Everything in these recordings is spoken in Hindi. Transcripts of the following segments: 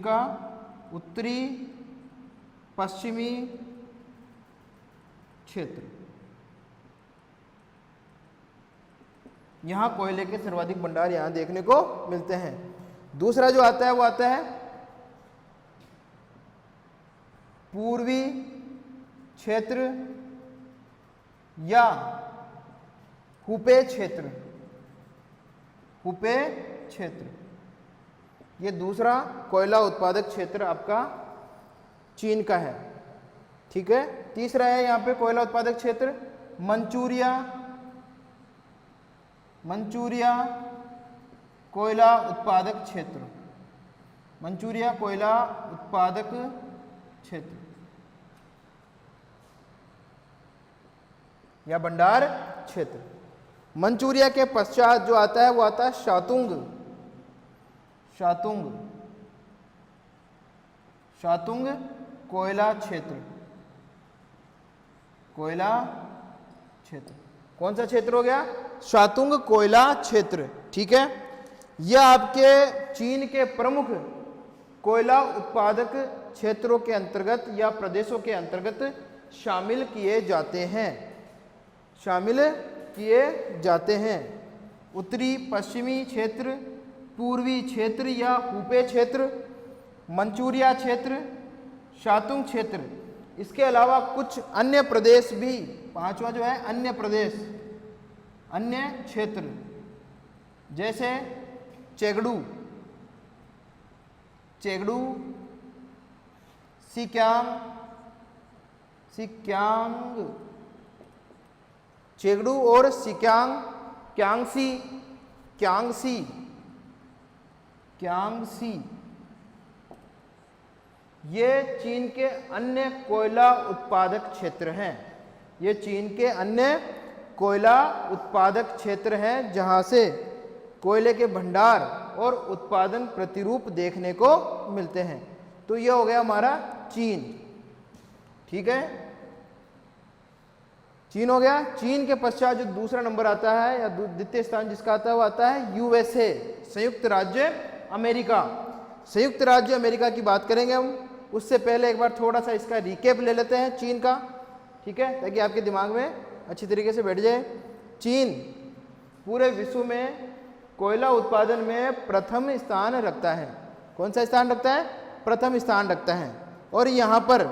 का उत्तरी पश्चिमी क्षेत्र, यहां कोयले के सर्वाधिक भंडार यहां देखने को मिलते हैं। दूसरा जो आता है वो आता है पूर्वी क्षेत्र या हुपे क्षेत्र, हुपे क्षेत्र, ये दूसरा कोयला उत्पादक क्षेत्र आपका चीन का है। ठीक है, तीसरा है यहां पे कोयला उत्पादक क्षेत्र मंचूरिया, मंचूरिया कोयला उत्पादक क्षेत्र, मंचूरिया कोयला उत्पादक क्षेत्र या भंडार क्षेत्र। मंचूरिया के पश्चात जो आता है वो आता है शातुंग, शातुंग, शातुंग कोयला क्षेत्र, कोयला क्षेत्र। कौन सा क्षेत्र हो गया? शातुंग कोयला क्षेत्र। ठीक है, यह आपके चीन के प्रमुख कोयला उत्पादक क्षेत्रों के अंतर्गत या प्रदेशों के अंतर्गत शामिल किए जाते हैं, शामिल किए जाते हैं। उत्तरी पश्चिमी क्षेत्र, पूर्वी क्षेत्र या हुपे क्षेत्र, मंचूरिया क्षेत्र, शातुंग क्षेत्र। इसके अलावा कुछ अन्य प्रदेश भी, पांचवा जो है अन्य प्रदेश, अन्य क्षेत्र, जैसे चेगडू, चेगडू, सिक्यांग, सिक्यांग, चेगडू और सिक्यांग, क्यांगसी, क्यांगसी, क्यांगसी, ये चीन के अन्य कोयला उत्पादक क्षेत्र हैं। ये चीन के अन्य कोयला उत्पादक क्षेत्र हैं जहां से कोयले के भंडार और उत्पादन प्रतिरूप देखने को मिलते हैं। तो यह हो गया हमारा चीन। ठीक है, चीन हो गया। चीन के पश्चात जो दूसरा नंबर आता है या द्वितीय स्थान जिसका आता है वो आता है यूएसए, संयुक्त राज्य अमेरिका। संयुक्त राज्य अमेरिका की बात करेंगे हम, उससे पहले एक बार थोड़ा सा इसका रिकेप ले लेते हैं चीन का। ठीक है, ताकि आपके दिमाग में अच्छी तरीके से बैठ जाए। चीन पूरे विश्व में कोयला उत्पादन में प्रथम स्थान रखता है। कौन सा स्थान रखता है? प्रथम स्थान रखता है। और यहाँ पर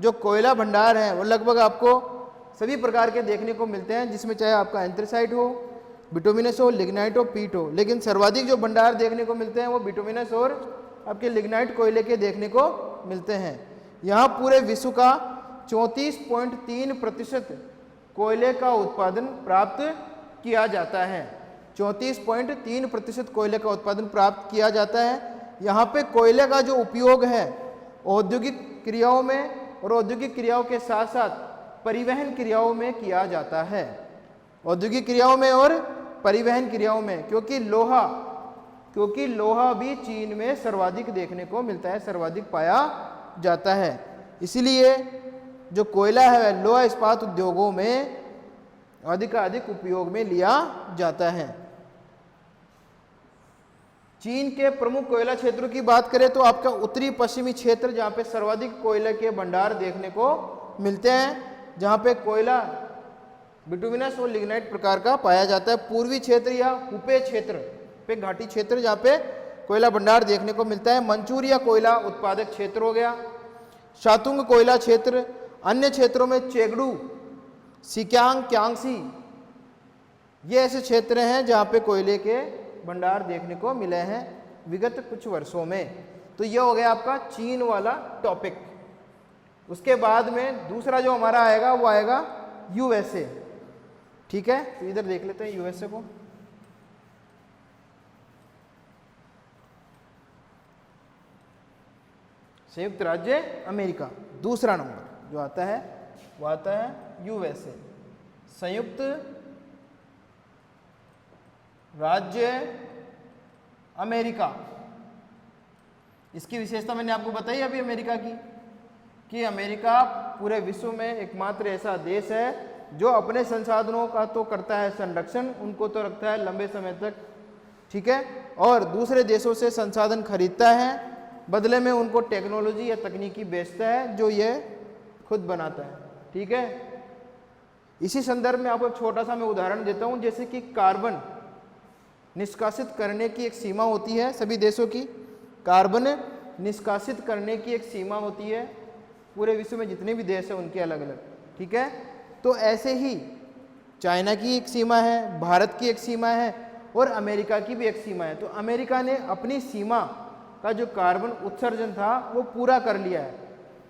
जो कोयला भंडार है वो लगभग आपको सभी प्रकार के देखने को मिलते हैं, जिसमें चाहे आपका एंथ्रेसाइट हो, बिटुमिनस हो, लिग्नाइट हो, पीट हो। लेकिन सर्वाधिक जो भंडार देखने को मिलते हैं वो बिटुमिनस और आपके लिग्नाइट कोयले के देखने को मिलते हैं। यहाँ पूरे विश्व का 34.3% कोयले का उत्पादन प्राप्त किया जाता है। 34.3% कोयले का उत्पादन प्राप्त किया जाता है। यहाँ पे कोयले का जो उपयोग है औद्योगिक क्रियाओं में और औद्योगिक क्रियाओं के साथ साथ परिवहन क्रियाओं में किया जाता है। औद्योगिक क्रियाओं में और परिवहन क्रियाओं में, क्योंकि लोहा भी चीन में सर्वाधिक देखने को मिलता है, सर्वाधिक पाया जाता है। इसलिए जो कोयला है लोहा इस्पात उद्योगों में अधिकाधिक उपयोग में लिया जाता है। चीन के प्रमुख कोयला क्षेत्रों की बात करें तो आपका उत्तरी पश्चिमी क्षेत्र, जहां पे सर्वाधिक कोयले के भंडार देखने को मिलते हैं, जहां पे कोयला बिटुमिनस और लिग्नाइट प्रकार का पाया जाता है। पूर्वी क्षेत्र या हुपे क्षेत्र पे घाटी क्षेत्र, जहां पे कोयला भंडार देखने को मिलता है। मंचूरिया कोयला उत्पादक क्षेत्र हो गया। शातुंग कोयला क्षेत्र। अन्य क्षेत्रों में चेगडू, सिक्यांग, क्यांगसी, ये ऐसे क्षेत्र हैं जहां पे कोयले के भंडार देखने को मिले हैं विगत कुछ वर्षों में। तो यह हो गया आपका चीन वाला टॉपिक। उसके बाद में दूसरा जो हमारा आएगा वो आएगा यूएसए। ठीक है, तो इधर देख लेते हैं यूएसए को। संयुक्त राज्य अमेरिका। दूसरा नंबर जो आता है वो आता है यूएसए, संयुक्त राज्य अमेरिका। इसकी विशेषता मैंने आपको बताई अभी अमेरिका की, कि अमेरिका पूरे विश्व में एकमात्र ऐसा देश है जो अपने संसाधनों का तो करता है संरक्षण, उनको तो रखता है लंबे समय तक। ठीक है, और दूसरे देशों से संसाधन खरीदता है बदले में उनको टेक्नोलॉजी या तकनीकी बेचता है जो ये खुद बनाता है। ठीक है, इसी संदर्भ में आपको एक छोटा सा मैं उदाहरण देता हूं, जैसे कि कार्बन निष्कासित करने की एक सीमा होती है सभी देशों की, कार्बन निष्कासित करने की एक सीमा होती है पूरे विश्व में जितने भी देश हैं उनके अलग अलग। ठीक है, तो ऐसे ही चाइना की एक सीमा है, भारत की एक सीमा है और अमेरिका की भी एक सीमा है। तो अमेरिका ने अपनी सीमा का जो कार्बन उत्सर्जन था वो पूरा कर लिया है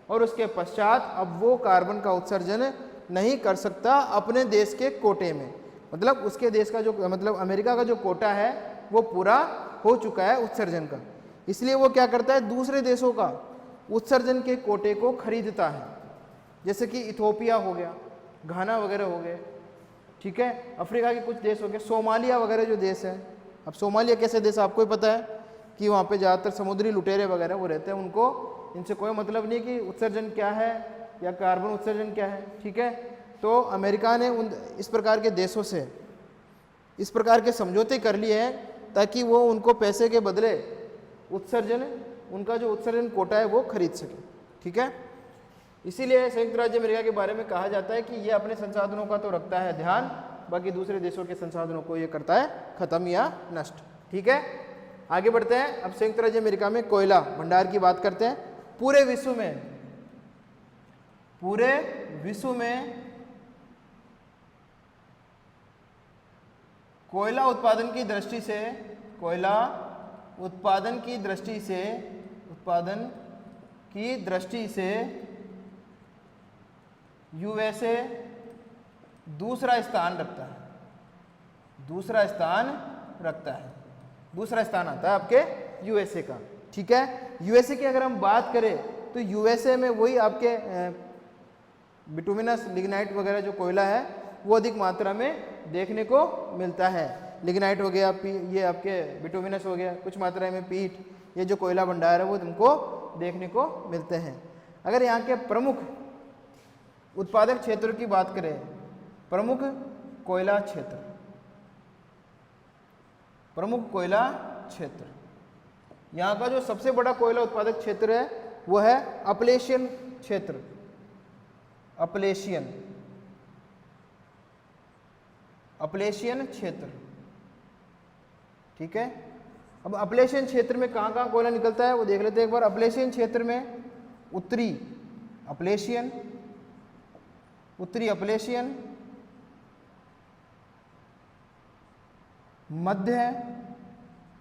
और उसके पश्चात अब वो कार्बन का उत्सर्जन नहीं कर सकता अपने देश के कोटे में, मतलब उसके देश का जो मतलब अमेरिका का जो कोटा है वो पूरा हो चुका है उत्सर्जन का। इसलिए वो क्या करता है, दूसरे देशों का उत्सर्जन के कोटे को खरीदता है, जैसे कि इथोपिया हो गया, घाना वगैरह हो गए। ठीक है, अफ्रीका के कुछ देश हो गए, सोमालिया वगैरह जो देश है। अब सोमालिया कैसे देश आपको ही पता है कि वहाँ पे ज़्यादातर समुद्री लुटेरे वगैरह वो रहते हैं, उनको इनसे कोई मतलब नहीं कि उत्सर्जन क्या है या कार्बन उत्सर्जन क्या है। ठीक है, तो अमेरिका ने उन इस प्रकार के देशों से इस प्रकार के समझौते कर लिए हैं ताकि वो उनको पैसे के बदले उत्सर्जन, उनका जो उत्सर्जन कोटा है वो खरीद सके। ठीक है, इसीलिए संयुक्त राज्य अमेरिका के बारे में कहा जाता है कि ये अपने संसाधनों का तो रखता है ध्यान, बाकी दूसरे देशों के संसाधनों को ये करता है खत्म या नष्ट। ठीक है, आगे बढ़ते हैं। अब संयुक्त राज्य अमेरिका में कोयला भंडार की बात करते हैं। पूरे विश्व में कोयला उत्पादन की दृष्टि से यूएसए दूसरा स्थान आता है आपके यूएसए का। ठीक है, यूएसए की अगर हम बात करें तो यूएसए में वही आपके बिटुमिनस लिग्नाइट वगैरह जो कोयला है वो अधिक मात्रा में देखने को मिलता है। लिग्नाइट हो गया, ये आपके बिटुमिनस हो गया, कुछ मात्रा में पीट, ये जो कोयला भंडार है वो तुमको देखने को मिलते हैं। अगर यहाँ के प्रमुख उत्पादक क्षेत्रों की बात करें, प्रमुख कोयला क्षेत्र, यहाँ का जो सबसे बड़ा कोयला उत्पादक क्षेत्र है वो है अपलेशियन क्षेत्र। अपलेशियन क्षेत्र। ठीक है, अब अपलेशियन क्षेत्र में कहाँ कहाँ कोयला निकलता है वो देख लेते हैं एक बार। अपलेशियन क्षेत्र में उत्तरी अपलेशियन, मध्य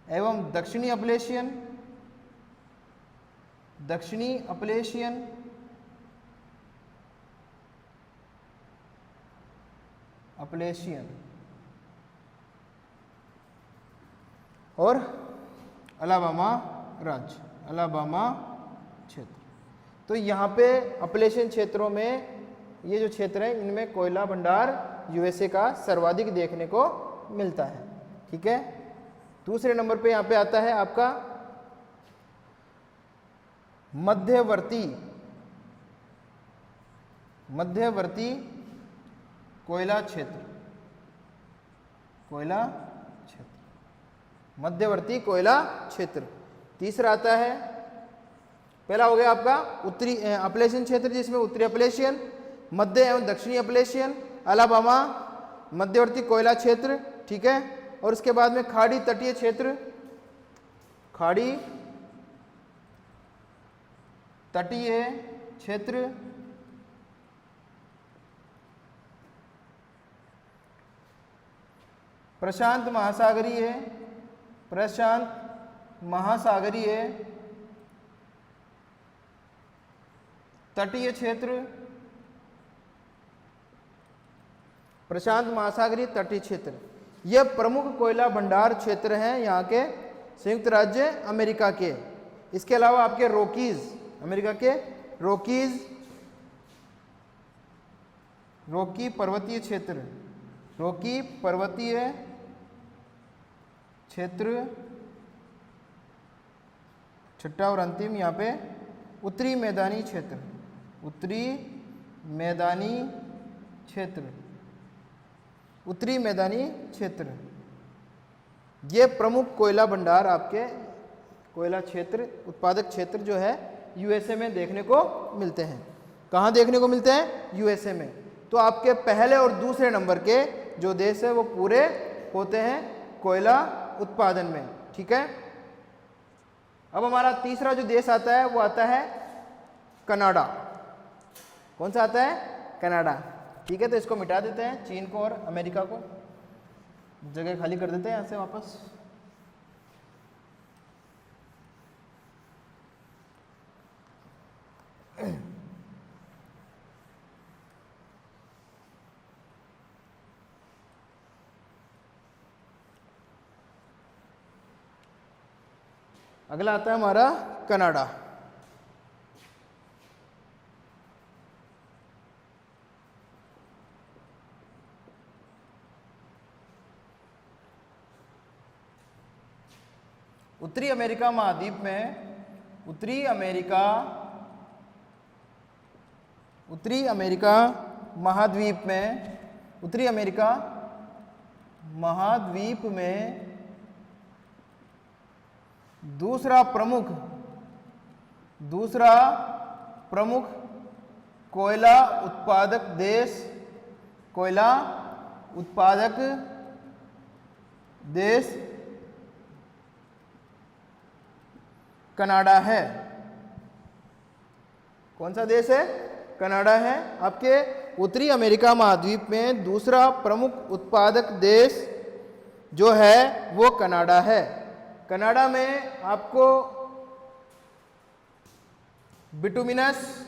एवं दक्षिणी अपलेशियन और अलाबामा क्षेत्र। तो यहाँ पे अपलेशियन क्षेत्रों में ये जो क्षेत्र है इनमें कोयला भंडार यूएसए का सर्वाधिक देखने को मिलता है। ठीक है, दूसरे नंबर पे यहाँ पे आता है आपका मध्यवर्ती कोयला क्षेत्र। मध्यवर्ती कोयला क्षेत्र। तीसरा आता है, पहला हो गया आपका उत्तरी अपलेशियन क्षेत्र जिसमें उत्तरी अपलेशियन, मध्य एवं दक्षिणी अपलेशियन, अलाबामा, मध्यवर्ती कोयला क्षेत्र। ठीक है, और उसके बाद में खाड़ी तटीय क्षेत्र, प्रशांत महासागरीय तटीय क्षेत्र, प्रशांत महासागरीय तटीय क्षेत्र। यह प्रमुख कोयला भंडार क्षेत्र हैं यहाँ के संयुक्त राज्य अमेरिका के। इसके अलावा आपके रॉकीज, अमेरिका के रॉकी पर्वतीय क्षेत्र, छठा और अंतिम यहाँ पे उत्तरी मैदानी क्षेत्र। ये प्रमुख कोयला भंडार आपके कोयला क्षेत्र, उत्पादक क्षेत्र जो है यूएसए में देखने को मिलते हैं। कहाँ देखने को मिलते हैं? यूएसए में। तो आपके पहले और दूसरे नंबर के जो देश है वो पूरे होते हैं कोयला उत्पादन में। ठीक है। अब हमारा तीसरा जो देश आता है वो आता है कनाडा। कौन सा आता है? कनाडा। ठीक है, तो इसको मिटा देते हैं, चीन को और अमेरिका को जगह खाली कर देते हैं यहाँ से वापस। अगला आता है हमारा कनाडा। उत्तरी अमेरिका महाद्वीप में, उत्तरी अमेरिका महाद्वीप में, उत्तरी अमेरिका महाद्वीप में दूसरा प्रमुख कोयला उत्पादक देश, कोयला उत्पादक देश कनाडा है। कौन सा देश है? कनाडा है। आपके उत्तरी अमेरिका महाद्वीप में दूसरा प्रमुख उत्पादक देश जो है वो कनाडा है। कनाडा में आपको बिटुमिनस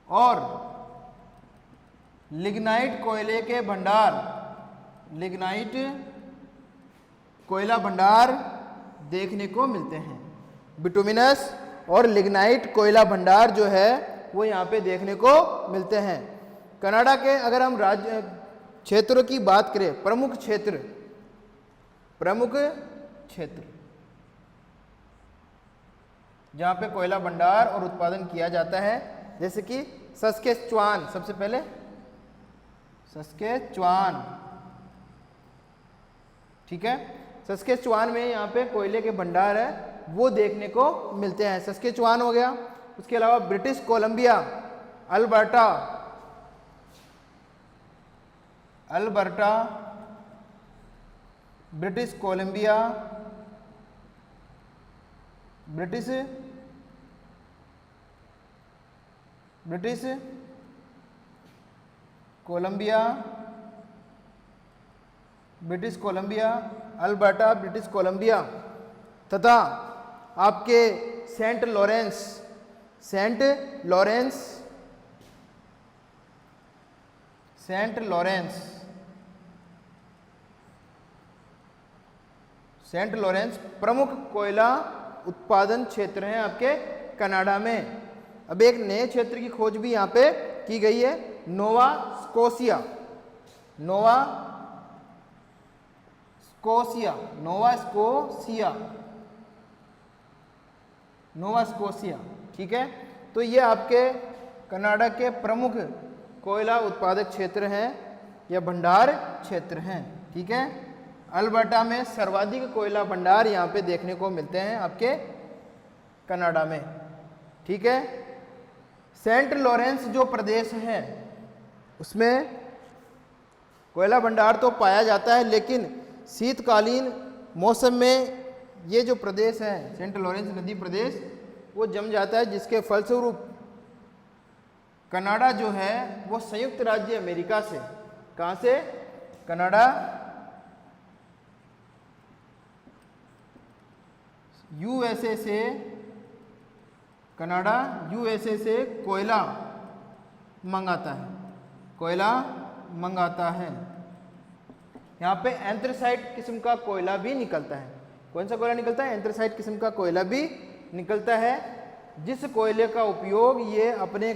और लिग्नाइट कोयले के भंडार, लिग्नाइट कोयला भंडार देखने को मिलते हैं। बिटुमिनस और लिग्नाइट कोयला भंडार जो है वो यहाँ पे देखने को मिलते हैं। कनाडा के अगर हम राज्य क्षेत्रों की बात करें, प्रमुख क्षेत्र जहाँ पे कोयला भंडार और उत्पादन किया जाता है, जैसे कि सस्केचुआन, सबसे पहले सस्केचुआन। ठीक है, सस्केचुआन में यहाँ पे कोयले के भंडार है वो देखने को मिलते हैं। सस्केचुआन हो गया। उसके अलावा British Columbia, Alberta, British Columbia, British Columbia, Alberta, British Columbia तथा आपके सेंट लॉरेंस प्रमुख कोयला उत्पादन क्षेत्र हैं आपके कनाडा में। अब एक नए क्षेत्र की खोज भी यहाँ पे की गई है, नोवा स्कोशिया। ठीक है, तो ये आपके कनाडा के प्रमुख कोयला उत्पादक क्षेत्र हैं या भंडार क्षेत्र हैं। ठीक है, अल्बर्टा में सर्वाधिक कोयला भंडार यहाँ पे देखने को मिलते हैं आपके कनाडा में। ठीक है, सेंट लॉरेंस जो प्रदेश है उसमें कोयला भंडार तो पाया जाता है, लेकिन शीतकालीन मौसम में ये जो प्रदेश है सेंट लॉरेंस नदी प्रदेश वो जम जाता है, जिसके फलस्वरूप कनाडा जो है वो संयुक्त राज्य अमेरिका से, कहाँ से? कनाडा यूएसए से कोयला मंगाता है। यहाँ पे एंथ्रेसाइट किस्म का कोयला भी निकलता है। कौन सा कोयला निकलता है? एंथ्रेसाइट किस्म का कोयला भी निकलता है, जिस कोयले का उपयोग ये अपने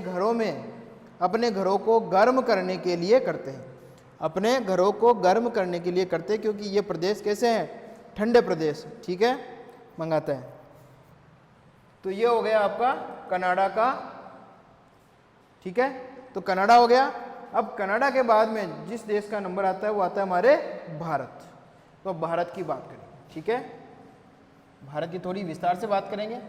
घरों को गर्म करने के लिए करते हैं। क्योंकि ये प्रदेश कैसे हैं? ठंडे प्रदेश। ठीक है, मंगाता है। तो ये हो गया आपका कनाडा का। ठीक है, तो कनाडा हो गया। अब कनाडा के बाद में जिस देश का नंबर आता है वो आता है हमारे भारत। तो अब भारत की बात करेंगे, ठीक है। भारत की थोड़ी विस्तार से बात करेंगे।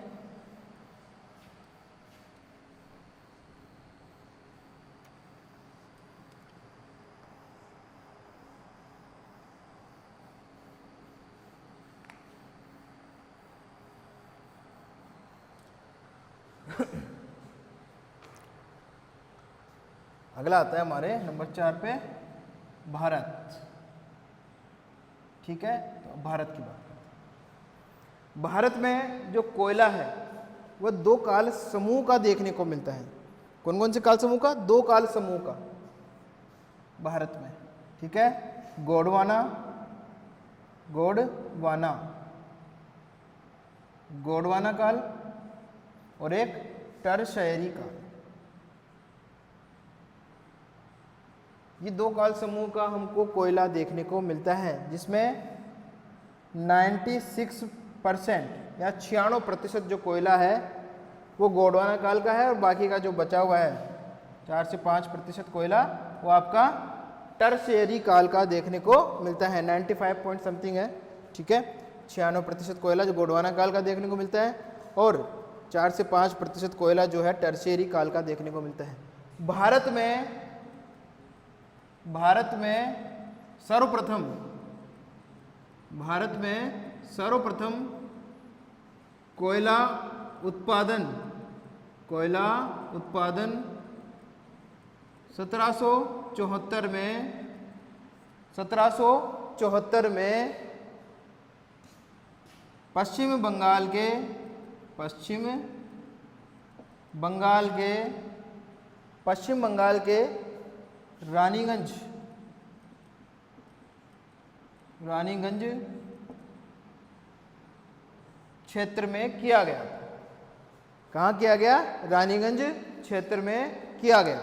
अगला आता है हमारे नंबर 4 पे भारत, ठीक है। तो भारत की बात करते हैं। भारत में जो कोयला है वह 2 काल समूह का देखने को मिलता है। कौन कौन से काल समूह का? 2 काल समूह का भारत में, ठीक है। गोंडवाना काल और एक टरशयरी काल। ये 2 काल समूह का हमको कोयला देखने को मिलता है, जिसमें 96% या 96% जो कोयला है वो गोंडवाना काल का है, और बाकी का जो बचा हुआ है 4 से 5% कोयला वो आपका टरशयरी काल का देखने को मिलता है। 95 पॉइंट समथिंग है, ठीक है। 96% कोयला जो गोंडवाना काल का देखने को मिलता है, और 4 से 5% कोयला जो है टरशयरी काल का देखने को मिलता है। भारत में सर्वप्रथम कोयला उत्पादन 1774 में पश्चिम बंगाल के रानीगंज क्षेत्र में किया गया। कहाँ किया गया? रानीगंज क्षेत्र में किया गया।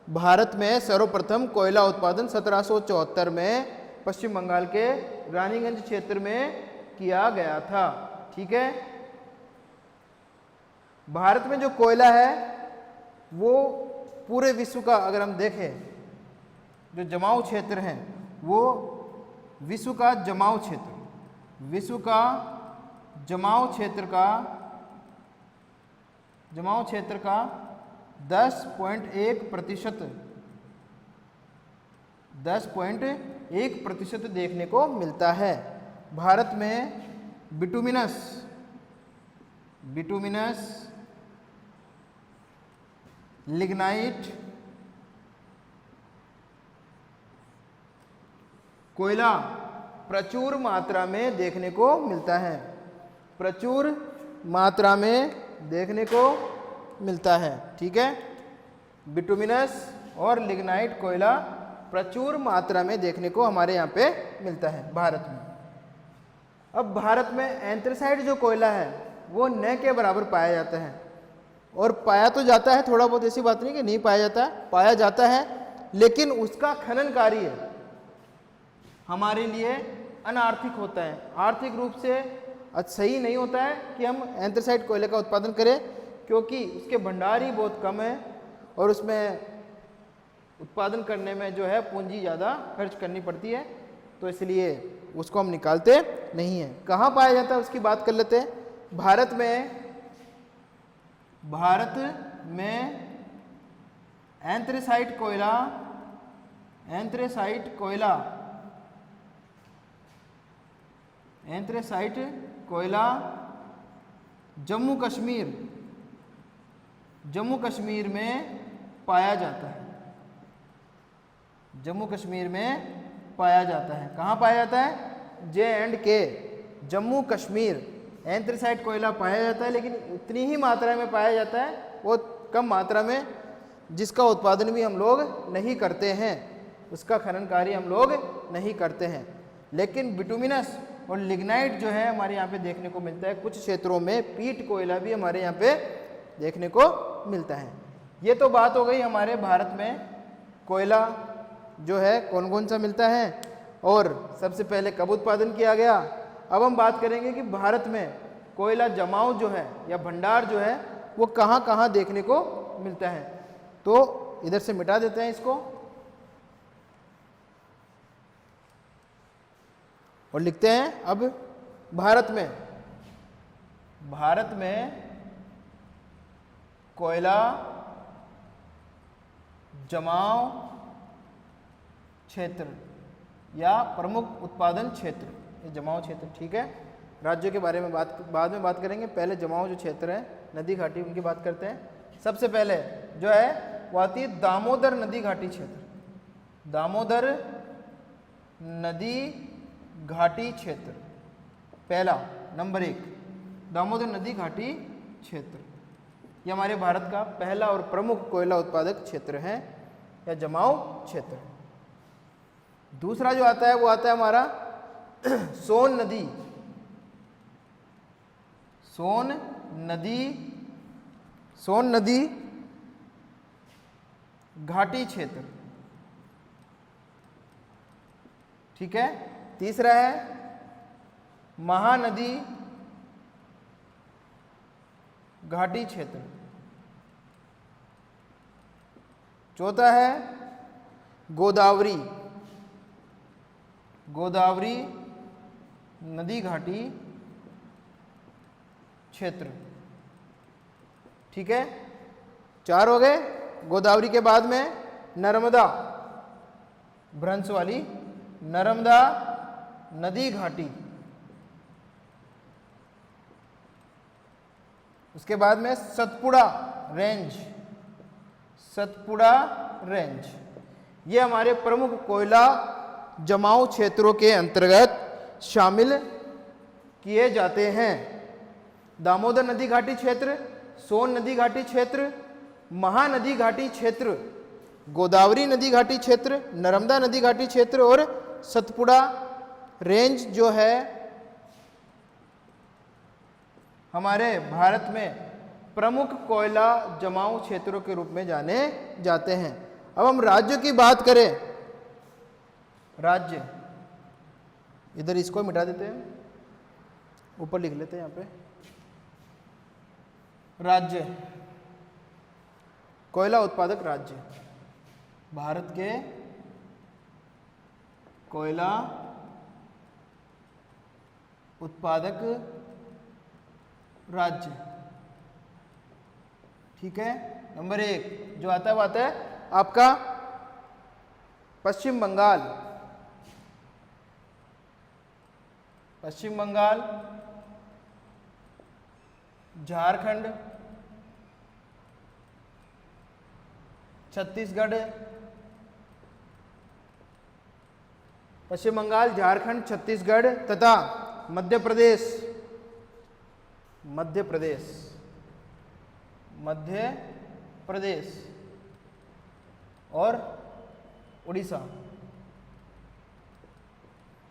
भारत में सर्वप्रथम कोयला उत्पादन 1774 में पश्चिम बंगाल के रानीगंज क्षेत्र में किया गया था, ठीक है। भारत में जो कोयला है वो पूरे विश्व का अगर हम देखें, जो जमाव क्षेत्र है वो विश्व का जमाव क्षेत्र का 10.1% देखने को मिलता है। भारत में बिटुमिनस लिग्नाइट कोयला प्रचुर मात्रा में देखने को मिलता है, ठीक है। बिटुमिनस और लिग्नाइट कोयला प्रचुर मात्रा में देखने को हमारे यहाँ पे मिलता है भारत में। अब भारत में एंथ्रेसाइट जो कोयला है वो न के बराबर पाया जाता है, और पाया तो जाता है थोड़ा बहुत, ऐसी बात नहीं कि नहीं पाया जाता, पाया जाता है, लेकिन उसका खनन कार्य हमारे लिए अनार्थिक होता है। आर्थिक रूप से सही नहीं होता है कि हम एंथ्रेसाइट कोयले का उत्पादन करें, क्योंकि उसके भंडार ही बहुत कम है और उसमें उत्पादन करने में जो है पूंजी ज़्यादा खर्च करनी पड़ती है, तो इसलिए उसको हम निकालते नहीं हैं। कहाँ पाया जाता है उसकी बात कर लेते हैं। भारत में एंथ्रेसाइट कोयला जम्मू कश्मीर में पाया जाता है। कहाँ पाया जाता है? J&K जम्मू कश्मीर एंथ्रेसाइट कोयला पाया जाता है, लेकिन उतनी ही मात्रा में पाया जाता है, बहुत कम मात्रा में, जिसका उत्पादन भी हम लोग नहीं करते हैं, उसका खनन कार्य हम लोग नहीं करते हैं। लेकिन बिटुमिनस और लिग्नाइट जो है हमारे यहाँ पे देखने को मिलता है। कुछ क्षेत्रों में पीट कोयला भी हमारे यहाँ पे देखने को मिलता है। ये तो बात हो गई हमारे भारत में कोयला जो है कौन कौन सा मिलता है और सबसे पहले कब उत्पादन किया गया। अब हम बात करेंगे कि भारत में कोयला जमाव जो है या भंडार जो है वो कहाँ कहाँ देखने को मिलता है। तो इधर से मिटा देते हैं इसको और लिखते हैं अब भारत में कोयला जमाव क्षेत्र या प्रमुख उत्पादन क्षेत्र, ये जमाव क्षेत्र, ठीक है। राज्यों के बारे में बाद में बात करेंगे, पहले जमाव जो क्षेत्र है नदी घाटी उनकी बात करते हैं। सबसे पहले जो है वो आती है दामोदर नदी घाटी क्षेत्र, दामोदर नदी घाटी क्षेत्र, पहला नंबर 1 दामोदर नदी घाटी क्षेत्र, ये हमारे भारत का पहला और प्रमुख कोयला उत्पादक क्षेत्र है या जमाव क्षेत्र। दूसरा जो आता है वो आता है हमारा सोन नदी घाटी क्षेत्र, ठीक है। तीसरा है महानदी घाटी क्षेत्र, चौथा है गोदावरी नदी घाटी क्षेत्र, ठीक है। 4 हो गए। गोदावरी के बाद में नर्मदा, भ्रंश वाली नर्मदा नदी घाटी, उसके बाद में सतपुड़ा रेंज, ये हमारे प्रमुख कोयला जमाव क्षेत्रों के अंतर्गत शामिल किए जाते हैं। दामोदर नदी घाटी क्षेत्र, सोन नदी घाटी क्षेत्र, महानदी घाटी क्षेत्र, गोदावरी नदी घाटी क्षेत्र, नर्मदा नदी घाटी क्षेत्र और सतपुड़ा रेंज जो है हमारे भारत में प्रमुख कोयला जमाव क्षेत्रों के रूप में जाने जाते हैं। अब हम राज्यों की बात करें, राज्य इधर इसको मिटा देते हैं, ऊपर लिख लेते हैं यहाँ पे राज्य, कोयला उत्पादक राज्य, भारत के कोयला उत्पादक राज्य, ठीक है। नंबर 1 जो आता है वो आता है आपका पश्चिम बंगाल, झारखंड, छत्तीसगढ़, पश्चिम बंगाल, झारखंड, छत्तीसगढ़ तथा मध्य प्रदेश और उड़ीसा,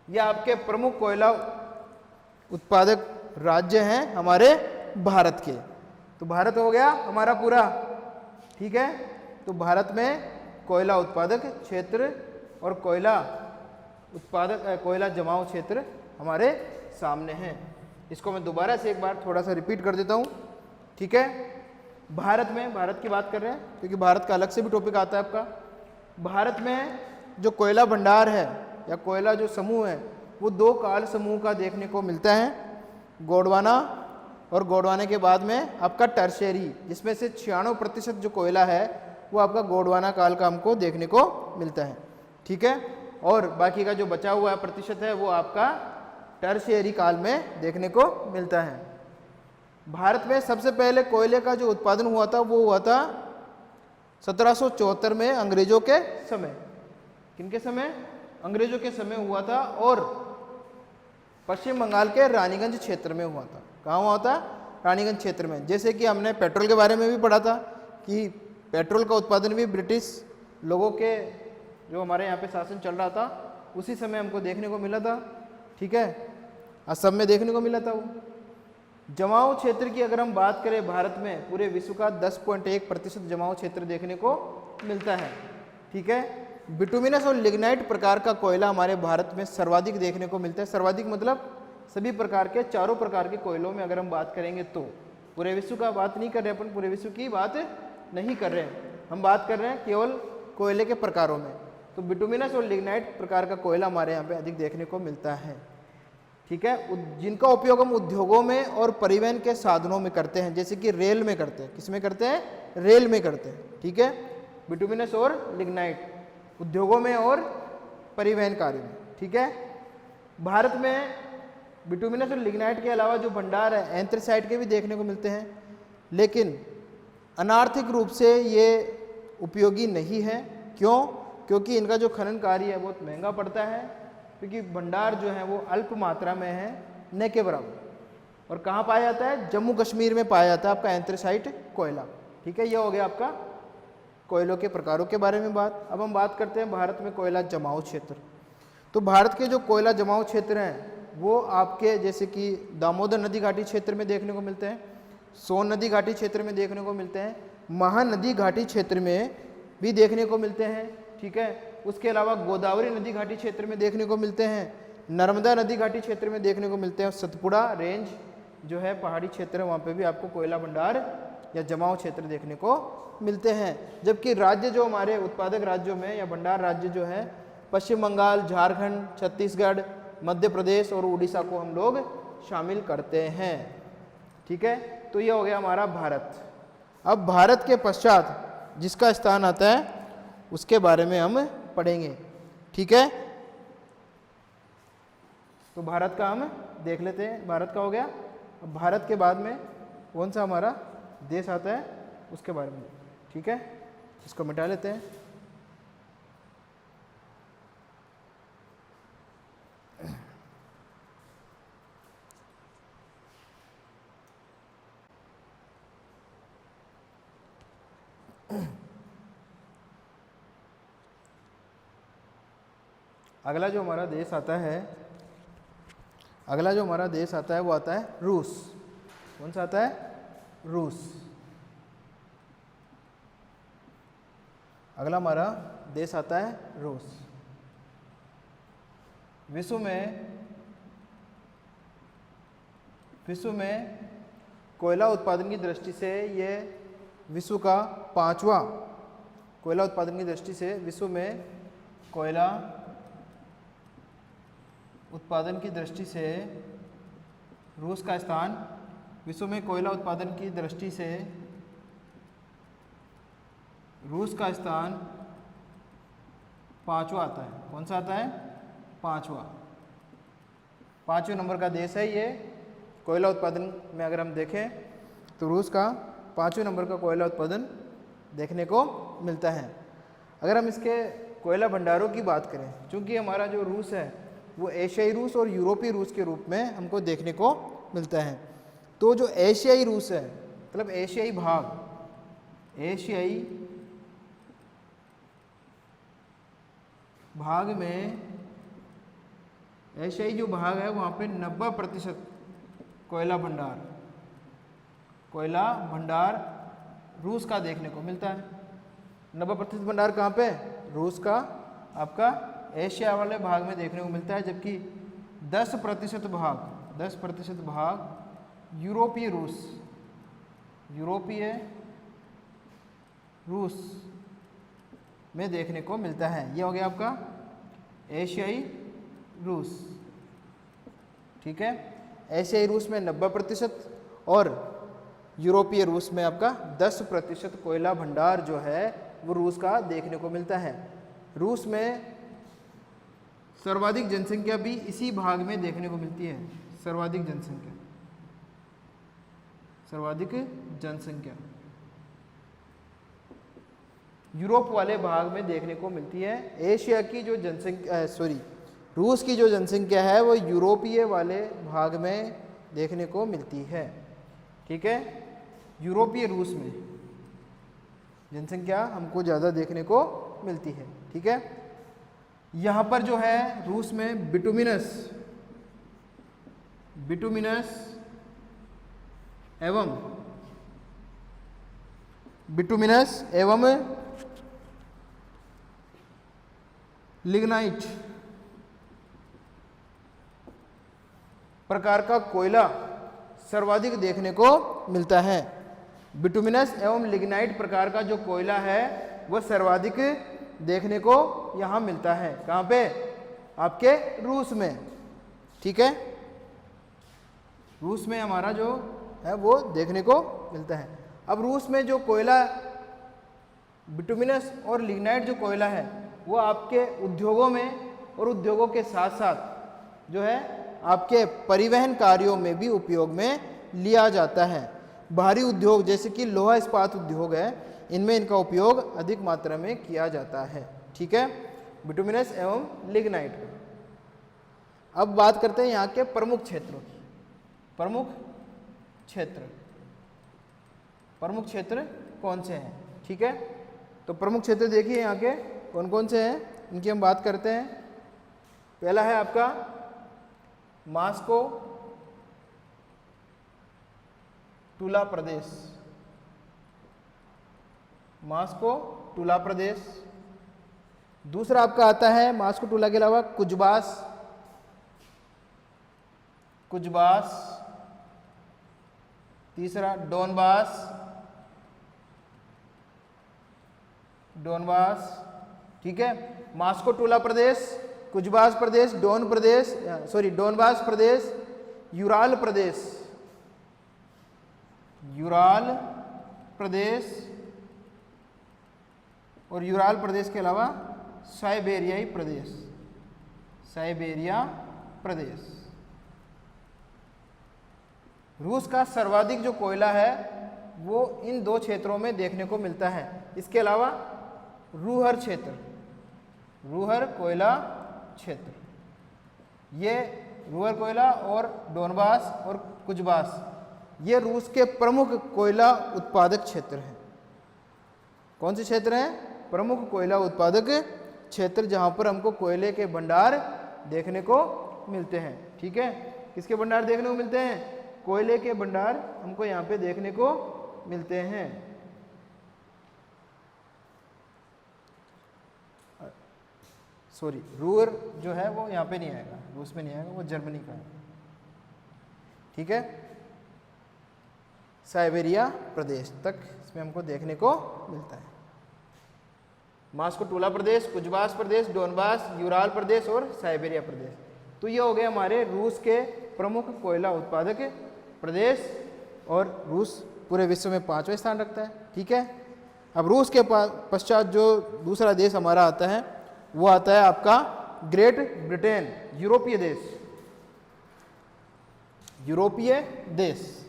ये आपके प्रमुख कोयला उत्पादक राज्य हैं हमारे भारत के। तो भारत हो गया हमारा पूरा, ठीक है। तो भारत में कोयला उत्पादक क्षेत्र और कोयला जमाव क्षेत्र हमारे सामने हैं। इसको मैं दोबारा से एक बार थोड़ा सा रिपीट कर देता हूँ, ठीक है। भारत की बात कर रहे हैं क्योंकि भारत का अलग से भी टॉपिक आता है आपका। भारत में जो कोयला भंडार है या कोयला जो समूह है वो 2 काल समूह का देखने को मिलता है, गोंडवाना और गोंडवाने के बाद में आपका टर्शियरी, जिसमें से 96% जो कोयला है वो आपका गोंडवाना काल का हमको देखने को मिलता है, ठीक है। और बाकी का जो बचा हुआ प्रतिशत है वो आपका टर्शियरी काल में देखने को मिलता है। भारत में सबसे पहले कोयले का जो उत्पादन हुआ था वो हुआ था 1774 में अंग्रेजों के समय। किनके समय? अंग्रेजों के समय हुआ था और पश्चिम बंगाल के रानीगंज क्षेत्र में हुआ था। कहाँ हुआ था? रानीगंज क्षेत्र में। जैसे कि हमने पेट्रोल के बारे में भी पढ़ा था कि पेट्रोल का उत्पादन भी ब्रिटिश लोगों के जो हमारे यहाँ पे शासन चल रहा था उसी समय हमको देखने को मिला था, ठीक है। असम में देखने को मिला था वो। जमाव क्षेत्र की अगर हम बात करें, भारत में पूरे विश्व का 10.1% जमाव क्षेत्र देखने को मिलता है, ठीक है। बिटुमिनस और लिग्नाइट प्रकार का कोयला हमारे भारत में सर्वाधिक देखने को मिलता है। सर्वाधिक मतलब सभी प्रकार के, चारों प्रकार के कोयलों में अगर हम बात करेंगे तो पूरे विश्व का बात नहीं कर रहे अपन, पूरे विश्व की बात नहीं कर रहे हैं, हम बात कर रहे हैं केवल कोयले के प्रकारों में। तो बिटुमिनस और लिग्नाइट प्रकार का कोयला हमारे यहाँ पे अधिक देखने को मिलता है। ठीक है, जिनका उपयोग हम उद्योगों में और परिवहन के साधनों में करते हैं, जैसे कि रेल में करते हैं। किसमें करते हैं? रेल में करते हैं। ठीक है, बिटुमिनस और लिग्नाइट उद्योगों में और परिवहन कार्य में। ठीक है, भारत में बिटुमिनस और लिग्नाइट के अलावा जो भंडार है एंथ्रेसाइट के भी देखने को मिलते हैं, लेकिन अनार्थिक रूप से ये उपयोगी नहीं है। क्यों? क्योंकि इनका जो खनन कार्य है बहुत महंगा पड़ता है, क्योंकि भंडार जो है वो अल्प मात्रा में है, न के बराबर। और कहाँ पाया जाता है? जम्मू कश्मीर में पाया जाता है आपका एंथ्रेसाइट कोयला। ठीक है, यह हो गया आपका कोयलों के प्रकारों के बारे में बात। अब हम बात करते हैं भारत में कोयला जमाव क्षेत्र। तो भारत के जो कोयला जमाव क्षेत्र हैं वो आपके जैसे कि दामोदर नदी घाटी क्षेत्र में देखने को मिलते हैं, सोन नदी घाटी क्षेत्र में देखने को मिलते हैं, महानदी घाटी क्षेत्र में भी देखने को मिलते हैं। ठीक है, उसके अलावा गोदावरी नदी घाटी क्षेत्र में देखने को मिलते हैं, नर्मदा नदी घाटी क्षेत्र में देखने को मिलते हैं, और सतपुड़ा रेंज जो है पहाड़ी क्षेत्र है वहाँ पे भी आपको कोयला भंडार या जमाव क्षेत्र देखने को मिलते हैं। जबकि राज्य जो हमारे उत्पादक राज्यों में या भंडार राज्य जो है पश्चिम बंगाल, झारखंड, छत्तीसगढ़, मध्य प्रदेश और उड़ीसा को हम लोग शामिल करते हैं। ठीक है, तो यह हो गया हमारा भारत। अब भारत के पश्चात जिसका स्थान आता है उसके बारे में हम पढ़ेंगे। ठीक है, तो भारत का हम देख लेते हैं, भारत का हो गया। अब भारत के बाद में कौन सा हमारा देश आता है उसके बारे में। ठीक है, इसको मिटा लेते हैं। अगला जो हमारा देश आता है वो आता है रूस। कौन सा आता है? रूस। अगला हमारा देश आता है रूस। विश्व में कोयला उत्पादन की दृष्टि से ये विश्व का 5वां कोयला उत्पादन की दृष्टि से विश्व में कोयला उत्पादन की दृष्टि से रूस का स्थान, विश्व में कोयला उत्पादन की दृष्टि से रूस का स्थान 5वां आता है। कौन सा आता है? 5वें नंबर का देश है ये कोयला उत्पादन में। अगर हम देखें तो रूस का 5वें नंबर का कोयला उत्पादन देखने को मिलता है। अगर हम इसके कोयला भंडारों की बात करें, चूँकि हमारा जो रूस है वो एशियाई रूस और यूरोपीय रूस के रूप में हमको देखने को मिलता है। तो जो एशियाई रूस है, मतलब एशियाई भाग में एशियाई जो भाग है वहाँ पे 90% कोयला भंडार रूस का देखने को मिलता है। 90% भंडार कहाँ पे? रूस का आपका एशिया वाले भाग में देखने को मिलता है, जबकि 10% भाग यूरोपीय रूस में देखने को मिलता है। ये हो गया आपका एशियाई रूस। ठीक है, एशियाई रूस में 90% और यूरोपीय रूस में आपका 10% कोयला भंडार जो है वो रूस का देखने को मिलता है। रूस में सर्वाधिक जनसंख्या भी इसी भाग में देखने को मिलती है। सर्वाधिक जनसंख्या यूरोप वाले भाग में देखने को मिलती है। एशिया की जो जनसंख्या रूस की जो जनसंख्या है वो यूरोपीय वाले भाग में देखने को मिलती है। ठीक है, यूरोपीय रूस में जनसंख्या हमको ज़्यादा देखने को मिलती है। ठीक है, यहाँ पर जो है रूस में बिटुमिनस एवं लिग्नाइट प्रकार का कोयला सर्वाधिक देखने को मिलता है। बिटुमिनस एवं लिग्नाइट प्रकार का जो कोयला है वह सर्वाधिक देखने को यहाँ मिलता है। कहाँ पे? आपके रूस में। ठीक है, रूस में हमारा जो है वो देखने को मिलता है। अब रूस में जो कोयला बिटुमिनस और लिग्नाइट जो कोयला है वो आपके उद्योगों में और उद्योगों के साथ साथ जो है आपके परिवहन कार्यों में भी उपयोग में लिया जाता है। भारी उद्योग जैसे कि लोहा इस्पात उद्योग है, इनमें इनका उपयोग अधिक मात्रा में किया जाता है। ठीक है, बिटुमिनस एवं लिग्नाइट का। अब बात करते हैं यहाँ के प्रमुख क्षेत्रों की। प्रमुख क्षेत्र कौन से हैं? ठीक है, तो प्रमुख क्षेत्र देखिए यहाँ के कौन कौन से हैं, इनकी हम बात करते हैं। पहला है आपका मॉस्को टूला प्रदेश, मॉस्को टूला प्रदेश। दूसरा आपका आता है मॉस्को टूला के अलावा कुजबास, तीसरा डोनबास। ठीक है, मॉस्को टूला प्रदेश, कुजबास प्रदेश, डोनबास प्रदेश, यूराल प्रदेश के अलावा साइबेरिया प्रदेश। रूस का सर्वाधिक जो कोयला है वो इन दो क्षेत्रों में देखने को मिलता है। इसके अलावा रूहर कोयला क्षेत्र, ये रूहर कोयला और डोनबास और कुजबास ये रूस के प्रमुख कोयला उत्पादक क्षेत्र हैं। कौन से क्षेत्र हैं? प्रमुख कोयला उत्पादक क्षेत्र, जहां पर हमको कोयले के भंडार देखने को मिलते हैं। ठीक है, किसके भंडार देखने को मिलते हैं? कोयले के भंडार हमको यहाँ पे देखने को मिलते हैं। रूर जो है वो यहाँ पे नहीं आएगा, रूस में नहीं आएगा, वो जर्मनी का है। ठीक है, साइबेरिया प्रदेश तक इसमें हमको देखने को मिलता है। मॉस्को टूला प्रदेश, कुजबास प्रदेश, डोनबास, यूराल प्रदेश और साइबेरिया प्रदेश। तो ये हो गए हमारे रूस के प्रमुख कोयला उत्पादक प्रदेश, और रूस पूरे विश्व में 5वां स्थान रखता है। ठीक है, अब रूस के पश्चात जो दूसरा देश हमारा आता है वो आता है आपका ग्रेट ब्रिटेन, यूरोपीय देश।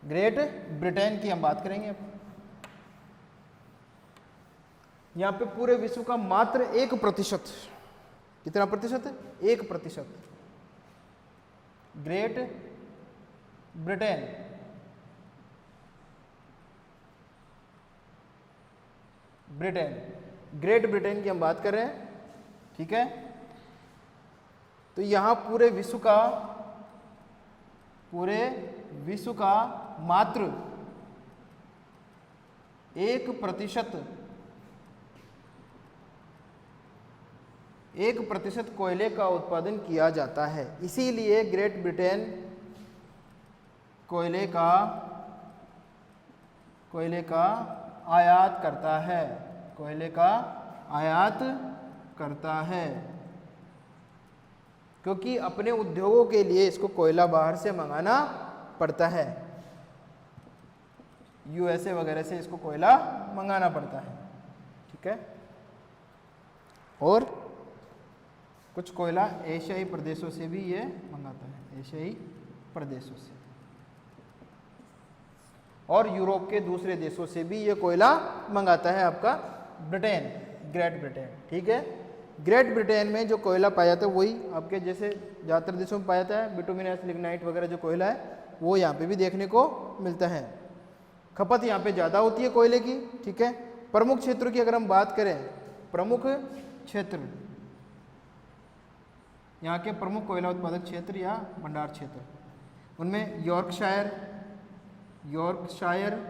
ग्रेट ब्रिटेन की हम बात करेंगे। यहां पे पूरे विश्व का मात्र 1%, कितना प्रतिशत है? 1%। ग्रेट ब्रिटेन की हम बात कर रहे हैं। ठीक है, तो यहां पूरे विश्व का मात्र 1% कोयले का उत्पादन किया जाता है। इसीलिए ग्रेट ब्रिटेन कोयले का आयात करता है, क्योंकि अपने उद्योगों के लिए इसको कोयला बाहर से मंगाना पड़ता है। यूएसए वगैरह से इसको कोयला मंगाना पड़ता है। ठीक है, और कुछ कोयला एशियाई प्रदेशों से भी ये मंगाता है, एशियाई प्रदेशों से, और यूरोप के दूसरे देशों से भी ये कोयला मंगाता है आपका ग्रेट ब्रिटेन। ठीक है, ग्रेट ब्रिटेन में जो कोयला पाया जाता है वही आपके जैसे ज़्यादातर देशों में पाया जाता है। बिटुमिनस, लिग्नाइट वगैरह जो कोयला है वो यहाँ पे भी देखने को मिलता है। खपत यहाँ पे ज़्यादा होती है कोयले की। ठीक है, प्रमुख क्षेत्रों की अगर हम बात करें, प्रमुख क्षेत्र, यहाँ के प्रमुख कोयला उत्पादक क्षेत्र या भंडार क्षेत्र, उनमें Yorkshire, Lancashire,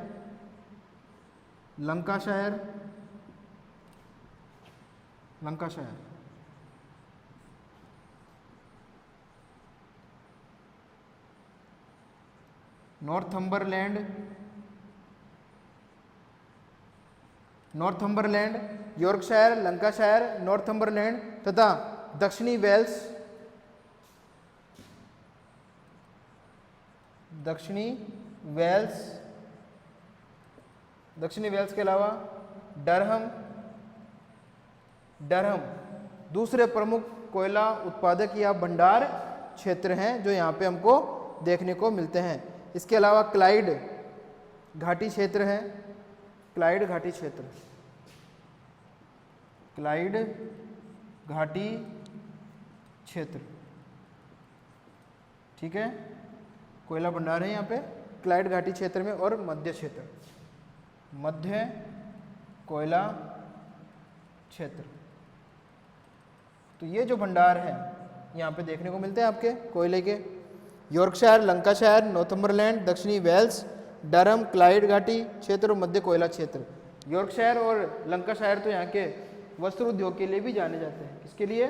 Northumberland, Yorkshire, Lancashire, Northumberland तथा दक्षिणी वेल्स, दक्षिणी वेल्स, दक्षिणी वेल्स के अलावा डरहम, डरहम दूसरे प्रमुख कोयला उत्पादक या भंडार क्षेत्र हैं जो यहाँ पे हमको देखने को मिलते हैं। इसके अलावा क्लाइड घाटी क्षेत्र है, क्लाइड घाटी क्षेत्र, क्लाइड घाटी क्षेत्र, ठीक है, कोयला भंडार है यहाँ पे क्लाइड घाटी क्षेत्र में। और मध्य क्षेत्र, मध्य कोयला क्षेत्र, तो ये जो भंडार है यहाँ पे देखने को मिलते हैं आपके कोयले के। यॉर्कशायर, लंकाशायर, नॉर्थम्बरलैंड, दक्षिणी वेल्स, डरहम, क्लाइड घाटी क्षेत्र और मध्य कोयला क्षेत्र। यॉर्कशायर और लंकाशायर तो यहाँ के वस्त्र उद्योग के लिए भी जाने जाते हैं। किसके लिए?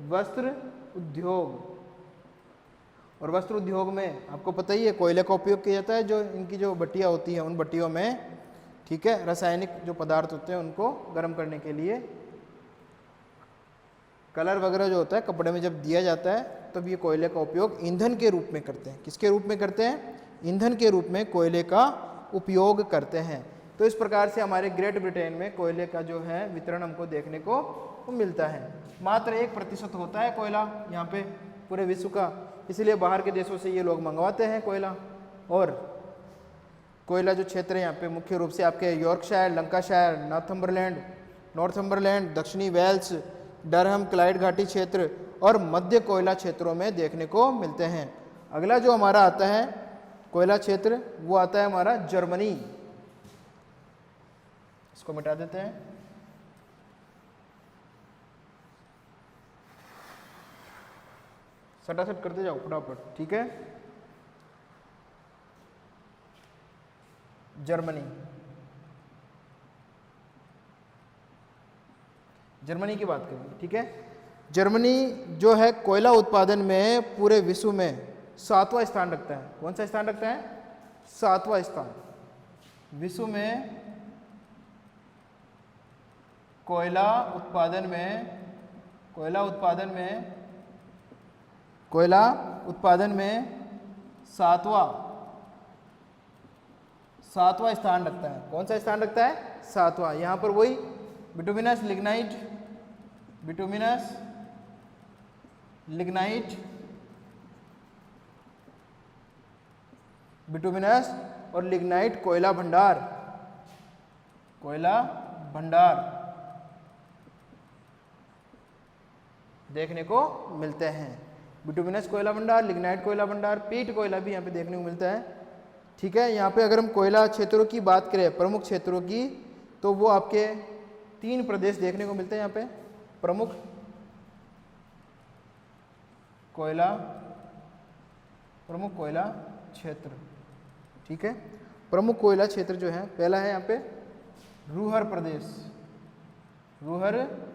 वस्त्र उद्योग। और वस्त्र उद्योग में आपको पता ही है कोयले का उपयोग किया जाता है। जो इनकी जो भट्टियाँ होती हैं उन भट्टियों में, ठीक है, रासायनिक जो पदार्थ होते हैं उनको गर्म करने के लिए, कलर वगैरह जो होता है कपड़े में जब दिया जाता है तब ये कोयले का उपयोग ईंधन के रूप में करते हैं। किसके रूप में करते हैं? ईंधन के रूप में कोयले का उपयोग करते हैं। तो इस प्रकार से हमारे ग्रेट ब्रिटेन में कोयले का जो है वितरण हमको देखने को मिलता है। मात्र 1% होता है कोयला यहाँ पे पूरे विश्व का, इसलिए बाहर के देशों से ये लोग मंगवाते हैं कोयला। और कोयला जो क्षेत्र है यहाँ पे मुख्य रूप से आपके यॉर्कशायर, लंकाशायर, नॉर्थम्बरलैंड, दक्षिणी वेल्स, डरहम, क्लाइड घाटी क्षेत्र और मध्य कोयला क्षेत्रों में देखने को मिलते हैं। अगला जो हमारा आता है कोयला क्षेत्र वो आता है हमारा जर्मनी। इसको मिटा देते हैं। सटासट करते जाओ फटाफट, ठीक है। जर्मनी, जर्मनी की बात करेंगे, ठीक है। जर्मनी जो है कोयला उत्पादन में पूरे विश्व में 7वां स्थान रखता है। कौन सा स्थान रखता है? 7वां स्थान। विश्व में कोयला उत्पादन में 7वां स्थान रखता है। कौन सा स्थान रखता है? 7वां। यहाँ पर वही बिटुमिनस और लिग्नाइट कोयला भंडार देखने को मिलते हैं। बिटुमिनस कोयला भंडार, लिग्नाइट कोयला भंडार, पीट कोयला भी यहाँ पे देखने को मिलता है, ठीक है। यहाँ पे अगर हम कोयला क्षेत्रों की बात करें, प्रमुख क्षेत्रों की, तो वो आपके 3 प्रदेश देखने को मिलते हैं यहाँ पे। प्रमुख कोयला क्षेत्र, ठीक है। प्रमुख कोयला क्षेत्र जो है, पहला है यहाँ पे रूहर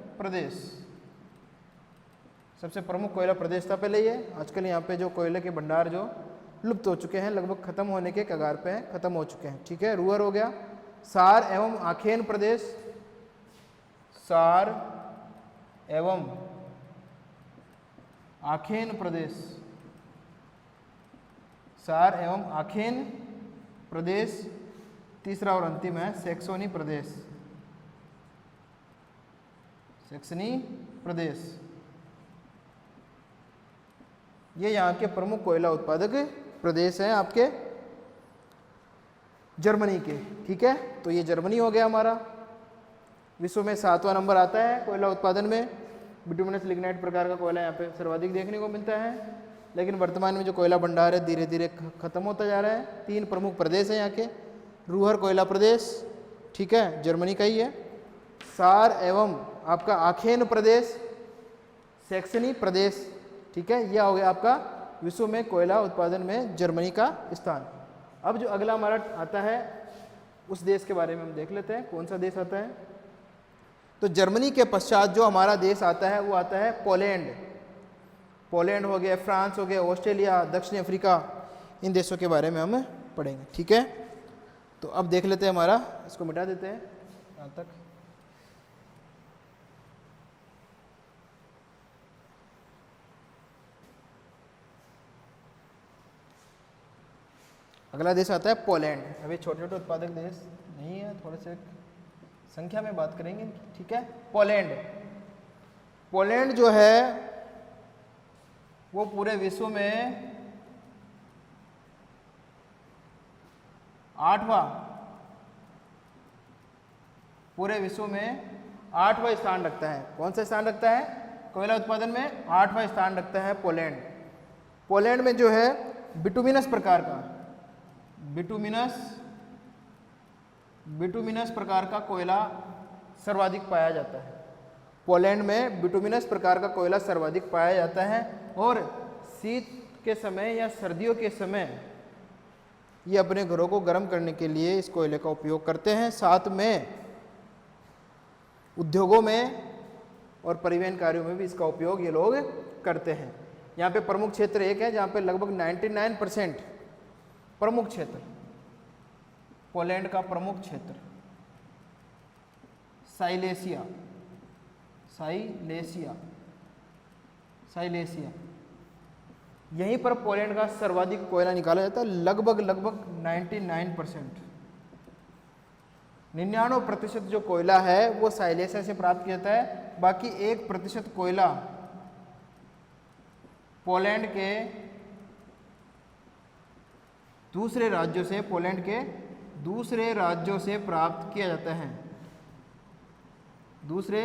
प्रदेश, सबसे प्रमुख कोयला प्रदेश था पहले ये। आजकल यहाँ पे जो कोयले के भंडार जो लुप्त हो चुके हैं, लगभग खत्म होने के कगार पे हैं, खत्म हो चुके हैं, ठीक है। रूहर हो गया। सार एवं आखेन प्रदेश, सार एवं आखेन प्रदेश। तीसरा और अंतिम है सैक्सोनी प्रदेश। ये यहाँ के प्रमुख कोयला उत्पादक प्रदेश हैं आपके जर्मनी के, ठीक है। तो ये जर्मनी हो गया हमारा। विश्व में 7वां नंबर आता है कोयला उत्पादन में। बिटुमिनस लिग्नाइट प्रकार का कोयला यहाँ पे सर्वाधिक देखने को मिलता है, लेकिन वर्तमान में जो कोयला भंडार है धीरे धीरे खत्म होता जा रहा है। 3 प्रमुख प्रदेश हैं यहाँ के। रूहर कोयला प्रदेश, ठीक है, जर्मनी का ही है। सार एवं आपका आखेन प्रदेश, सैक्सनी प्रदेश, ठीक है। यह हो गया आपका विश्व में कोयला उत्पादन में जर्मनी का स्थान। अब जो अगला हमारा आता है उस देश के बारे में हम देख लेते हैं। कौन सा देश आता है? तो जर्मनी के पश्चात जो हमारा देश आता है वो आता है पोलैंड हो गया, फ्रांस हो गया, ऑस्ट्रेलिया, दक्षिण अफ्रीका, इन देशों के बारे में हम पढ़ेंगे, ठीक है। तो अब देख लेते हैं हमारा, इसको मिटा देते हैं यहाँ तक। अगला देश आता है पोलैंड। अभी छोटे छोटे उत्पादक देश नहीं है, थोड़े से संख्या में बात करेंगे, ठीक है। पोलैंड, पोलैंड जो है वो पूरे विश्व में 8वां, पूरे विश्व में 8वां स्थान रखता है। कौन सा स्थान रखता है? कोयला उत्पादन में 8वां स्थान रखता है पोलैंड। पोलैंड में जो है बिटुमिनस प्रकार का, बिटुमिनस प्रकार का कोयला सर्वाधिक पाया जाता है। पोलैंड में बिटुमिनस प्रकार का कोयला सर्वाधिक पाया जाता है और शीत के समय या सर्दियों के समय ये अपने घरों को गर्म करने के लिए इस कोयले का उपयोग करते हैं। साथ में उद्योगों में और परिवहन कार्यों में भी इसका उपयोग ये लोग करते हैं। यहाँ पे प्रमुख क्षेत्र एक है जहाँ पे लगभग 99% प्रमुख क्षेत्र, पोलैंड का प्रमुख क्षेत्र साइलेसिया, यहीं पर पोलैंड का सर्वाधिक कोयला निकाला जाता है। लगभग 99%, 99% जो कोयला है वो साइलेसिया से प्राप्त किया जाता है। बाकी 1% कोयला पोलैंड के दूसरे राज्यों से, पोलैंड के दूसरे राज्यों से प्राप्त किया जाता है, दूसरे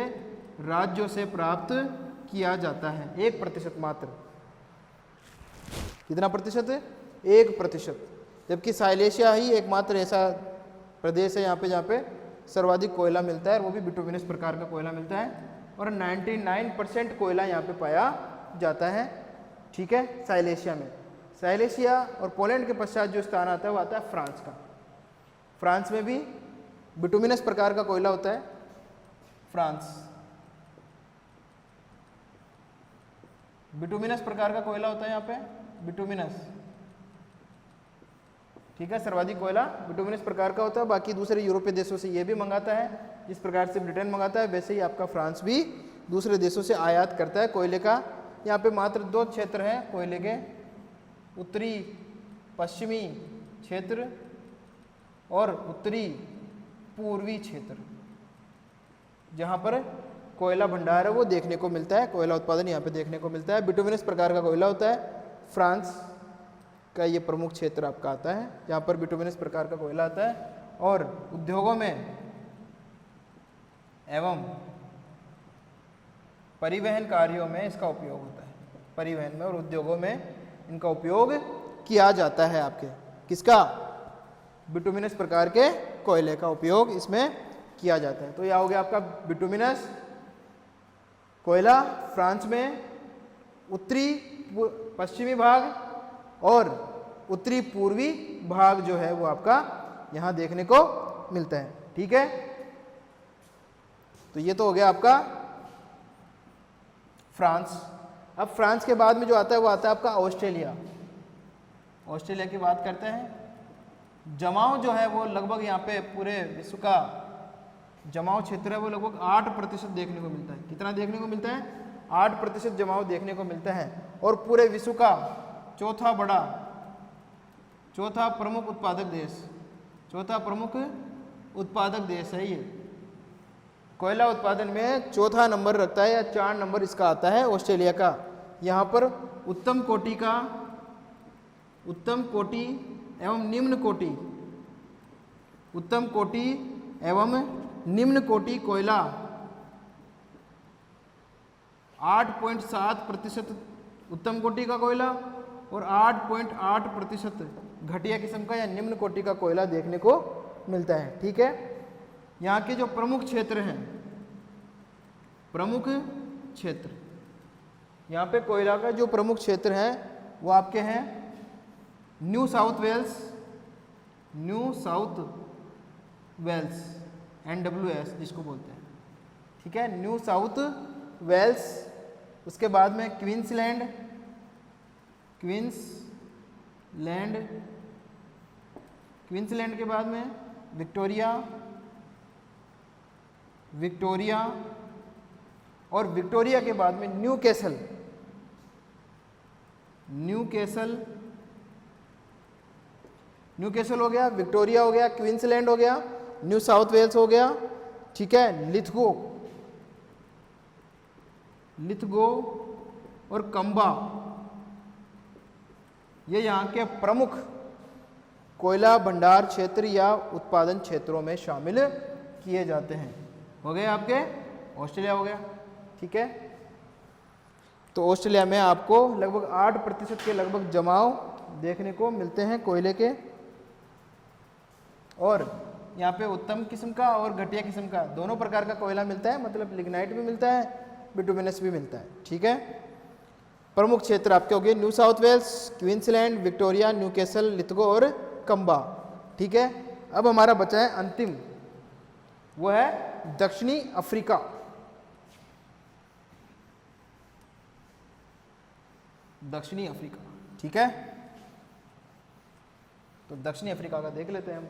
राज्यों से प्राप्त किया जाता है। 1% मात्र। कितना प्रतिशत? 1%। जबकि साइलेशिया ही एकमात्र ऐसा प्रदेश है यहाँ पे जहाँ पे सर्वाधिक कोयला मिलता है, और वो भी बिटुमिनस प्रकार का कोयला मिलता है, और 99% कोयला यहाँ पे पाया जाता है, ठीक है, साइलेशिया में। साइलेशिया और पोलैंड के पश्चात जो स्थान आता है वो आता है फ्रांस का। फ्रांस में भी बिटुमिनस प्रकार का कोयला होता है। फ्रांस बिटुमिनस प्रकार का कोयला होता है यहाँ पे, बिटुमिनस, ठीक है, सर्वाधिक कोयला बिटुमिनस प्रकार का होता है। बाकी दूसरे यूरोपीय देशों से ये भी मंगाता है, जिस प्रकार से ब्रिटेन मंगाता है वैसे ही आपका फ्रांस भी दूसरे देशों से आयात करता है कोयले का। यहाँ पे मात्र 2 क्षेत्र हैं कोयले के, उत्तरी पश्चिमी क्षेत्र और उत्तरी पूर्वी क्षेत्र, जहाँ पर कोयला भंडार है वो देखने को मिलता है, कोयला उत्पादन यहाँ पे देखने को मिलता है। बिटुमिनस प्रकार का कोयला होता है। फ्रांस का ये प्रमुख क्षेत्र आपका आता है जहाँ पर बिटुमिनस प्रकार का कोयला आता है, और उद्योगों में एवं परिवहन कार्यों में इसका उपयोग होता है। परिवहन में और उद्योगों में इनका उपयोग किया जाता है। आपके किसका? बिटुमिनस प्रकार के कोयले का उपयोग इसमें किया जाता है। तो यह हो गया आपका बिटुमिनस कोयला फ्रांस में, उत्तरी पश्चिमी भाग और उत्तरी पूर्वी भाग जो है वो आपका यहाँ देखने को मिलता है, ठीक है। तो ये तो हो गया आपका फ्रांस। अब फ्रांस के बाद में जो आता है वो आता है आपका ऑस्ट्रेलिया। ऑस्ट्रेलिया की बात करते हैं। जमाव जो है वो लगभग यहाँ पे पूरे विश्व का जमाव क्षेत्र है वो लगभग 8% देखने को मिलता है। कितना देखने को मिलता है? 8% जमाव देखने को मिलता है, और पूरे विश्व का चौथा प्रमुख उत्पादक देश है ये। कोयला उत्पादन में चौथा नंबर रखता है, या 4 नंबर इसका आता है ऑस्ट्रेलिया का। यहाँ पर उत्तम कोटि एवं निम्न कोटि कोयला 8.7% उत्तम कोटि का कोयला और 8.8% घटिया किस्म का या निम्न कोटि का कोयला देखने को मिलता है, ठीक है। यहाँ के जो प्रमुख क्षेत्र हैं, यहाँ पे कोयला का जो प्रमुख क्षेत्र है वो आपके हैं न्यू साउथ वेल्स NWS जिसको बोलते हैं, ठीक है, न्यू साउथ वेल्स। उसके बाद में क्वींसलैंड के बाद में विक्टोरिया और विक्टोरिया के बाद में न्यू कैसल न्यू कैसल हो गया, विक्टोरिया हो गया, क्वींसलैंड हो गया, न्यू साउथ वेल्स हो गया, ठीक है, लिथगो और कंबा, ये यहाँ के प्रमुख कोयला भंडार क्षेत्र या उत्पादन क्षेत्रों में शामिल किए जाते हैं। हो गए आपके, ऑस्ट्रेलिया हो गया, ठीक है। तो ऑस्ट्रेलिया में आपको लगभग 8% के लगभग जमाव देखने को मिलते हैं कोयले के, और यहाँ पे उत्तम किस्म का और घटिया किस्म का दोनों प्रकार का कोयला मिलता है, मतलब लिग्नाइट भी मिलता है, बिटुमिनस भी मिलता है, ठीक है। प्रमुख क्षेत्र आपके हो गए New South Wales, Queensland, Victoria, Newcastle, Lithgow और कंबा, ठीक है। अब हमारा बचा है अंतिम, वो है दक्षिणी अफ्रीका। दक्षिणी अफ्रीका, ठीक है। तो दक्षिणी अफ्रीका का देख लेते हैं हम।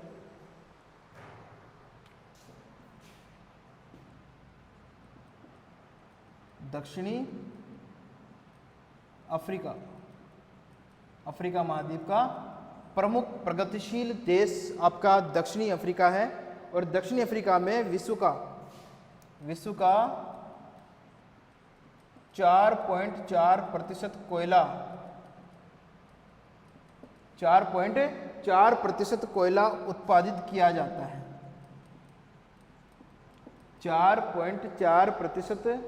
दक्षिणी अफ्रीका, अफ्रीका महाद्वीप का प्रमुख प्रगतिशील देश आपका दक्षिणी अफ्रीका है, और दक्षिणी अफ्रीका में विश्व का 4.4% कोयला, 4.4% कोयला उत्पादित किया जाता है। 4.4%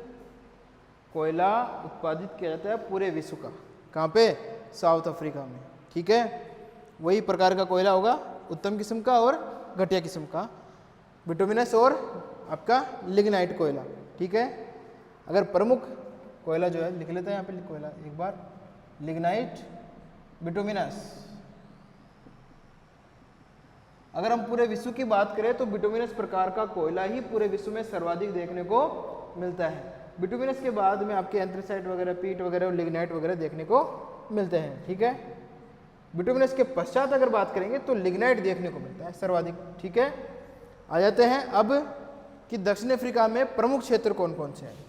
कोयला उत्पादित किया जाता है पूरे विश्व का। कहाँ पे? साउथ अफ्रीका में, ठीक है। वही प्रकार का कोयला होगा, उत्तम किस्म का और घटिया किस्म का, बिटुमिनस और आपका लिग्नाइट कोयला, ठीक है। अगर प्रमुख कोयला जो है लिख लेते हैं यहाँ पे कोयला एक बार, लिग्नाइट, बिटुमिनस। अगर हम पूरे विश्व की बात करें तो बिटुमिनस प्रकार का कोयला ही पूरे विश्व में सर्वाधिक देखने को मिलता है। बिटुमिनस के बाद में आपके एंथ्रेसाइट वगैरह, पीट वगैरह और लिग्नाइट वगैरह देखने को मिलते हैं, ठीक है। बिटुमिनस के पश्चात अगर बात करेंगे तो लिग्नाइट देखने को मिलता है सर्वाधिक, ठीक है। आ जाते हैं अब कि दक्षिण अफ्रीका में प्रमुख क्षेत्र कौन कौन से हैं।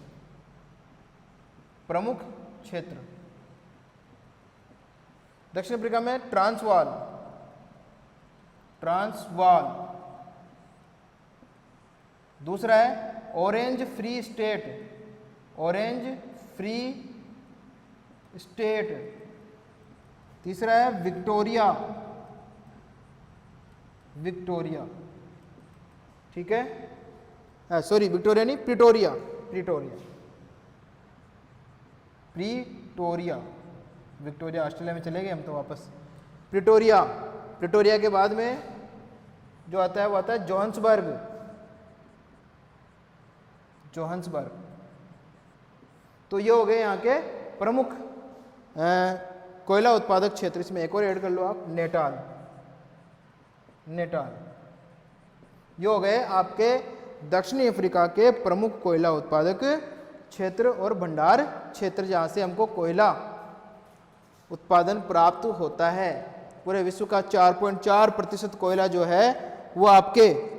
प्रमुख क्षेत्र दक्षिण अफ्रीका में ट्रांसवाल, दूसरा है ऑरेंज फ्री स्टेट, तीसरा है विक्टोरिया, ठीक है। सॉरी, विक्टोरिया नहीं, प्रिटोरिया, विक्टोरिया ऑस्ट्रेलिया में चले गए हम तो वापस। प्रिटोरिया के बाद में जो आता है वो आता है जोहान्सबर्ग। तो ये हो गए यहाँ के प्रमुख कोयला उत्पादक क्षेत्र। इसमें एक और ऐड कर लो आप, नेटाल। ये हो गए आपके दक्षिणी अफ्रीका के प्रमुख कोयला उत्पादक क्षेत्र और भंडार क्षेत्र, जहाँ से हमको कोयला उत्पादन प्राप्त होता है। पूरे विश्व का 4.4% कोयला जो है वो आपके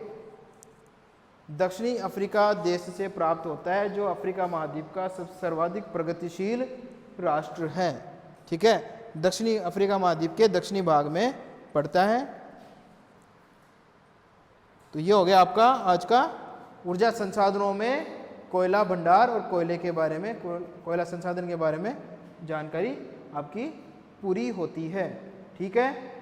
दक्षिणी अफ्रीका देश से प्राप्त होता है, जो अफ्रीका महाद्वीप का सर्वाधिक प्रगतिशील राष्ट्र है, ठीक है। दक्षिणी अफ्रीका महाद्वीप के दक्षिणी भाग में पड़ता है। तो ये हो गया आपका आज का ऊर्जा संसाधनों में कोयला भंडार और कोयले के बारे में, कोयला संसाधन के बारे में जानकारी आपकी पूरी होती है, ठीक है।